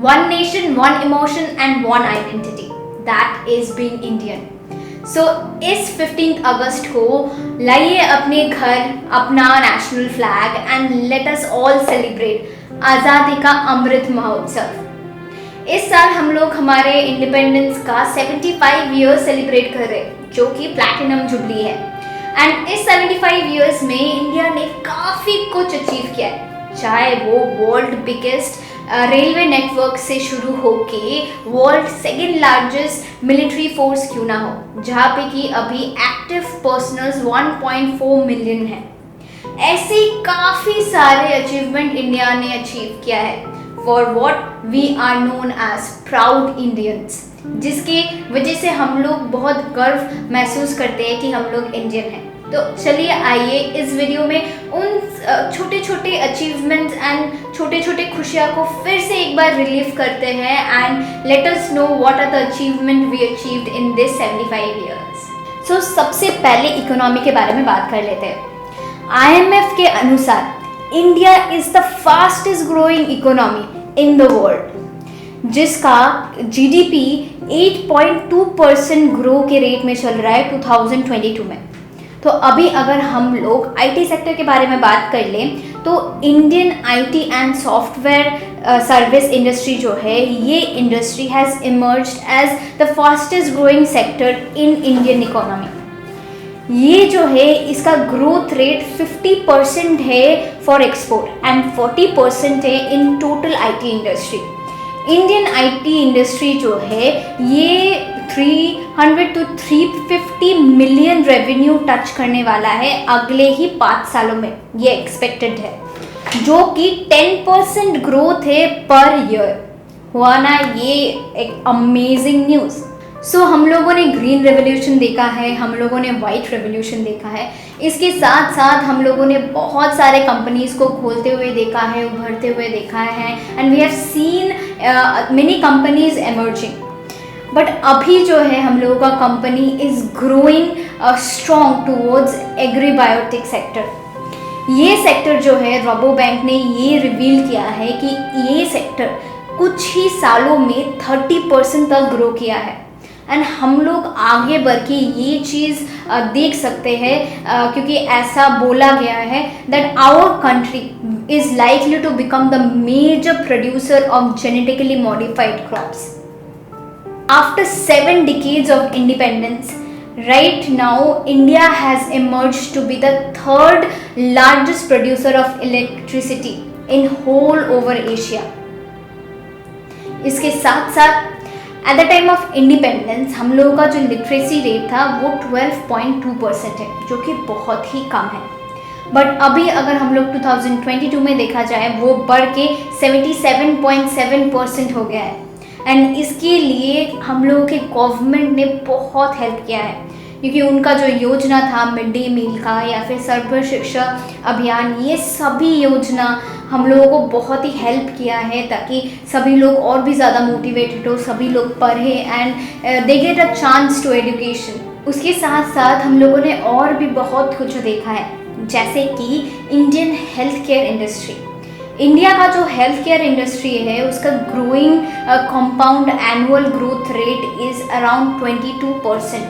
one nation, one emotion and one identity. That is being Indian. So इस 15th अगस्त को लाइए अपने घर अपना national flag and let us all celebrate आज़ादी का अमृत महोत्सव। इस साल हम लोग हमारे इंडिपेंडेंस का 75 ईयर्स सेलिब्रेट कर रहे हैं, जो कि प्लैटिनम जुबली है। एंड इस 75 ईयर्स में इंडिया ने काफ़ी कुछ अचीव किया है, चाहे वो वर्ल्ड बिगेस्ट रेलवे नेटवर्क से शुरू होके world second largest military force क्यों ना हो, जहाँ पे कि अभी एक्टिव पर्सनल्स 1.4 मिलियन है। ऐसे काफ़ी सारे अचीवमेंट इंडिया ने अचीव किया है। For what we are known as proud Indians, जिसके वजह से हम लोग बहुत गर्व महसूस करते हैं कि हम लोग इंडियन हैं। तो चलिए आइए इस वीडियो में उन छोटे छोटे अचीवमेंट्स एंड छोटे छोटे खुशियाँ को फिर से एक बार रिलीव करते हैं and let us know what are the achievement we achieved in this 75 years. So सबसे पहले इकोनॉमी के बारे में बात कर लेते हैं। IMF के अनुसार India is the fastest growing economy in the world, जिसका GDP 8.2% ग्रो के रेट में चल रहा है 2022 में। तो अभी अगर हम लोग IT सेक्टर के बारे में बात कर लें तो Indian IT and software service industry जो है, ये industry has emerged as the fastest growing sector in Indian economy. ये जो है इसका ग्रोथ रेट 50% है फॉर एक्सपोर्ट एंड 40% है in total IT industry. Indian IT industry जो है ये 300 to 350 मिलियन रेवेन्यू टच करने वाला है अगले ही 5 सालों में, ये एक्सपेक्टेड है, जो कि 10% ग्रोथ है पर ईयर। हुआ ना ये एक अमेजिंग न्यूज़। सो हम लोगों ने ग्रीन रेवोल्यूशन देखा है, हम लोगों ने वाइट रेवोल्यूशन देखा है, इसके साथ साथ हम लोगों ने बहुत सारे कंपनीज़ को खोलते हुए देखा है, उभरते हुए देखा है and we have seen many companies emerging. But अभी जो है हम लोगों का company is growing strong towards agribiotic sector. ये सेक्टर जो है रोबो बैंक ने ये रिवील किया है कि ये सेक्टर कुछ ही सालों में 30% तक ग्रो किया है एंड हम लोग आगे बढ़ के ये चीज़ देख सकते हैं क्योंकि ऐसा बोला गया है that our country is likely to become the major producer of genetically modified crops. After 7 decades of independence, right now India has emerged to be the third largest producer of electricity in whole over Asia. इसके साथ साथ at the time of independence हम लोगों का जो literacy rate था वो 12.2% है, जो कि बहुत ही कम है। बट अभी अगर हम लोग 2022 में देखा जाए वो बढ़ के 77.7% हो गया है एंड इसके लिए हम लोगों के गवर्नमेंट ने बहुत हेल्प किया है, क्योंकि उनका जो योजना था मिड डे मील का या फिर सर्व शिक्षा अभियान, ये सभी योजना हम लोगों को बहुत ही हेल्प किया है ताकि सभी लोग और भी ज़्यादा मोटिवेटेड हो, सभी लोग पढ़े and they get a chance to education. उसके साथ साथ हम लोगों ने और भी बहुत कुछ देखा है, जैसे कि Indian health care industry. India का जो हेल्थ केयर इंडस्ट्री है उसका growing compound annual growth rate is around 22%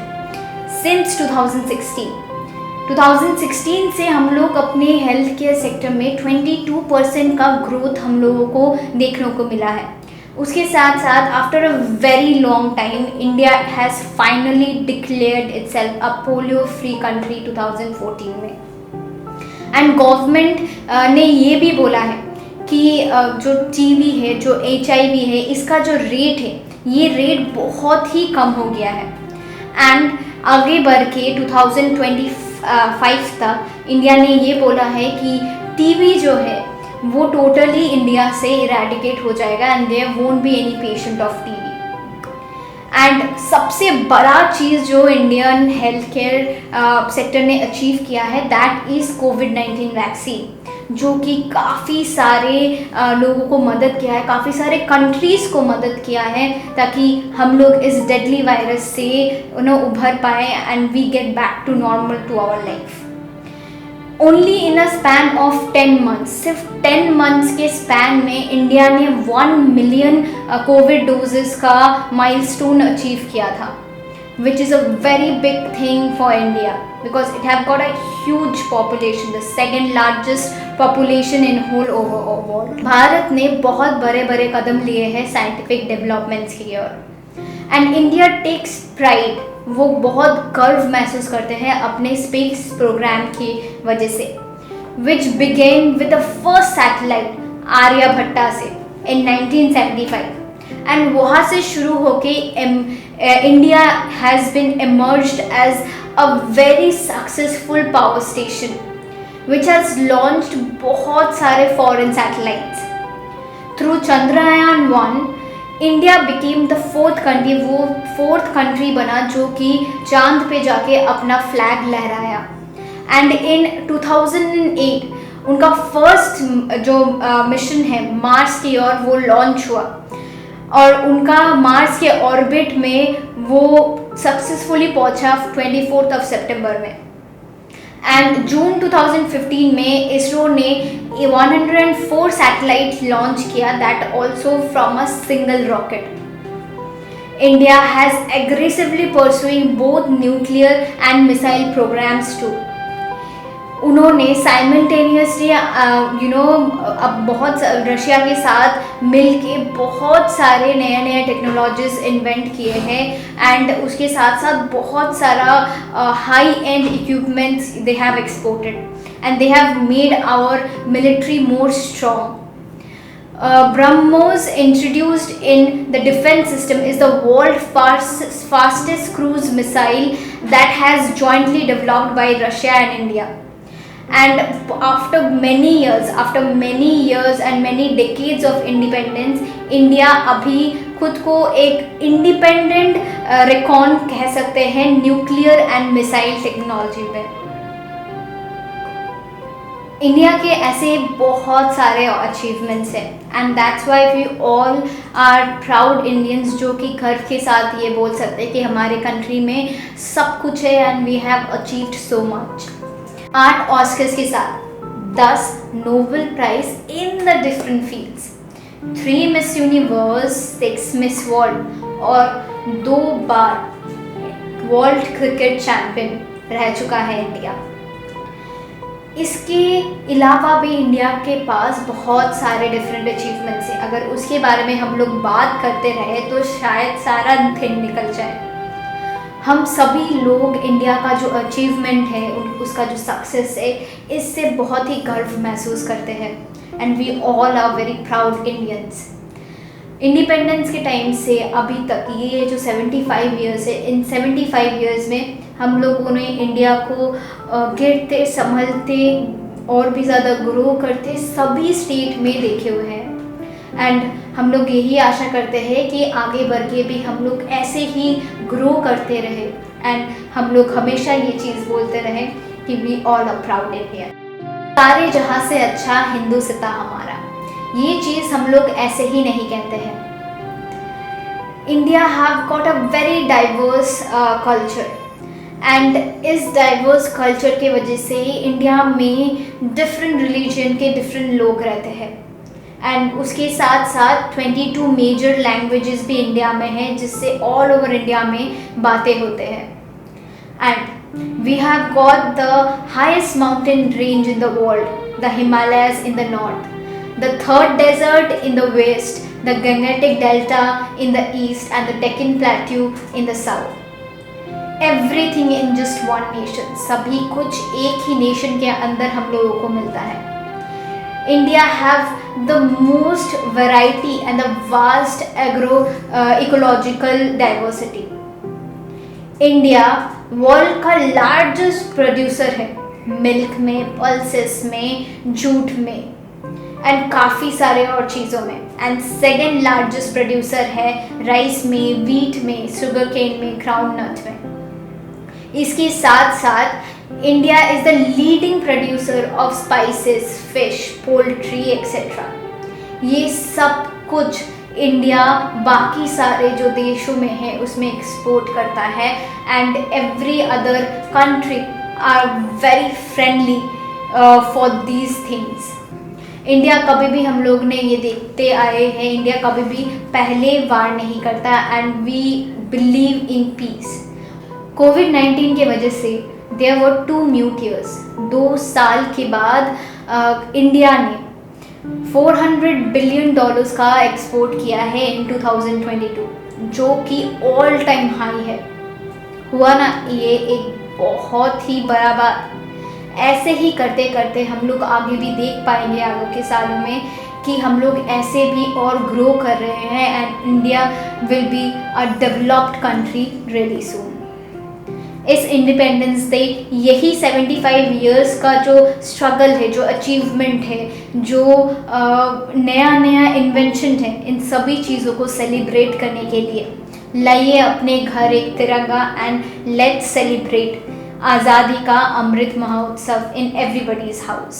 since 2016 से हम लोग अपने हेल्थ केयर सेक्टर में 22% का ग्रोथ हम लोगों को देखने को मिला है। उसके साथ साथ after a very long time India has finally declared itself a polio free country 2014 में एंड गवर्नमेंट ने ये भी बोला है कि जो TB है, जो HIV है, इसका जो रेट है ये रेट बहुत ही कम हो गया है एंड आगे बढ़ के 2025 तक इंडिया ने ये बोला है कि TB जो है वो टोटली इंडिया से इरेडिकेट हो जाएगा and there won't be any patient of TB। And सबसे बड़ा चीज़ जो इंडियन हेल्थ केयर सेक्टर ने अचीव किया है दैट इज़ कोविड-19 वैक्सीन, जो कि काफ़ी सारे लोगों को मदद किया है, काफ़ी सारे कंट्रीज़ को मदद किया है ताकि हम लोग इस डेडली वायरस से उभर पाए and we get back to normal to our life. Only in a span of 10 months, सिर्फ 10 मंथ्स के स्पैन में इंडिया ने 1 मिलियन कोविड डोजेस का माइलस्टोन अचीव किया था, which is a very big thing for India because it have got a huge population, the second largest population in whole over world. Bharat ने बहुत बड़े बड़े कदम लिए हैं साइंटिफिक डेवलपमेंट्स की ओर, एंड इंडिया टेक्स प्राइड, वो बहुत गर्व महसूस करते हैं अपने स्पेस प्रोग्राम की वजह से, which began with the first satellite Aryabhatta से in 1975, एंड वहाँ से शुरू होके India has been emerged as a very successful power station which has launched बहुत सारे foreign satellites. Through Chandrayaan 1, India became the fourth country, वो फोर्थ कंट्री बना जो कि चांद पे जाके अपना फ्लैग लहराया. एंड इन 2008 उनका फर्स्ट जो मिशन है मार्स की ओर वो लॉन्च हुआ, और उनका मार्स के ऑर्बिट में वो सक्सेसफुली पहुंचा 24 सितंबर में. एंड जून 2015 में इसरो ने 104 सैटेलाइट लॉन्च किया, that also from a single rocket. India has aggressively pursuing both nuclear and missile programs too. उन्होंने साइमल्टेनियसली अब बहुत रशिया के साथ मिलके बहुत सारे नए नए टेक्नोलॉजीज इन्वेंट किए हैं, एंड उसके साथ साथ बहुत सारा high end equipments they have exported, and they have made our military more strong. BrahMos introduced in the defense system is the world's fastest cruise missile that has jointly developed by Russia and India. And after many years and many decades of independence, India अभी खुद को एक independent Recon कह सकते हैं nuclear and missile technology में. India के ऐसे बहुत सारे अचीवमेंट्स हैं, and that's why we all are proud Indians, जो कि गर्व के साथ ये बोल सकते हैं कि हमारे कंट्री में सब कुछ है and we have achieved so much. 8 Oscars के साथ 10 Nobel prize in the different fields, 3 Miss Universe, 6 Miss World और 2 बार वर्ल्ड क्रिकेट चैंपियन रह चुका है इंडिया. इसके अलावा भी इंडिया के पास बहुत सारे डिफरेंट अचीवमेंट्स हैं. अगर उसके बारे में हम लोग बात करते रहे तो शायद सारा दिन निकल जाए. हम सभी लोग इंडिया का जो अचीवमेंट है, उसका जो सक्सेस है, इससे बहुत ही गर्व महसूस करते हैं, and we all are very proud Indians. Independence के टाइम से अभी तक ये जो 75 ईयर्स है, इन 75 ईयर्स में हम लोगों ने इंडिया को गिरते संभलते और भी ज़्यादा ग्रो करते सभी स्टेट में देखे हुए हैं, एंड हम लोग यही आशा करते हैं कि आगे बढ़ के भी हम लोग ऐसे ही ग्रो करते रहे, एंड हम लोग हमेशा ये चीज़ बोलते रहे कि we all are proud Indian. सारे जहाँ से अच्छा हिंदुस्तान हमारा, ये चीज़ हम लोग ऐसे ही नहीं कहते हैं. India have got a very diverse culture, and इस डाइवर्स कल्चर के वजह से इंडिया में डिफरेंट रिलीजन के डिफरेंट लोग रहते हैं, एंड उसके साथ साथ 22 मेजर लैंग्वेजेस भी इंडिया में हैं, जिससे ऑल ओवर इंडिया में बातें होते हैं. And we have got the highest mountain range in the world, the Himalayas in the north, the third desert in the west, the Gangetic Delta in the east, and the Deccan Plateau in the south. Everything in just one nation. सभी कुछ एक ही nation के अंदर हम लोगों को मिलता है. India have the most variety and the vast ecological diversity. India world का लार्जेस्ट प्रोड्यूसर है मिल्क में, पल्सेस में, जूट में, एंड काफ़ी सारे और चीज़ों में. एंड सेकेंड लार्जेस्ट प्रोड्यूसर है राइस में, वीट में, शुगर केन में, ग्राउंड नट में. इसके साथ साथ India is the leading producer of spices, fish, poultry etcetera. ये सब कुछ इंडिया बाकी सारे जो देशों में है उसमें एक्सपोर्ट करता है, and every other country are very friendly for these things. India कभी भी, हम लोग ने ये देखते आए हैं, इंडिया कभी भी पहले वार नहीं करता and we believe in peace. कोविड-19 की वजह से देयर वर 2 म्यूट ईयर्स। 2 साल के बाद इंडिया ने $400 बिलियन का एक्सपोर्ट किया है इन 2022, जो कि ऑल टाइम हाई है। हुआ ना, ये एक बहुत ही बड़ा बात। ऐसे ही करते करते हम लोग आगे भी देख पाएंगे आगे के सालों में कि हम लोग ऐसे भी और ग्रो कर रहे हैं and India will be a developed country really सून। इस इंडिपेंडेंस डे यही 75 इयर्स का जो स्ट्रगल है, जो अचीवमेंट है, जो नया नया इन्वेंशन है, इन सभी चीज़ों को सेलिब्रेट करने के लिए लाइए अपने घर एक तिरंगा एंड लेट्स सेलिब्रेट आज़ादी का अमृत महोत्सव इन एवरीबडीज हाउस।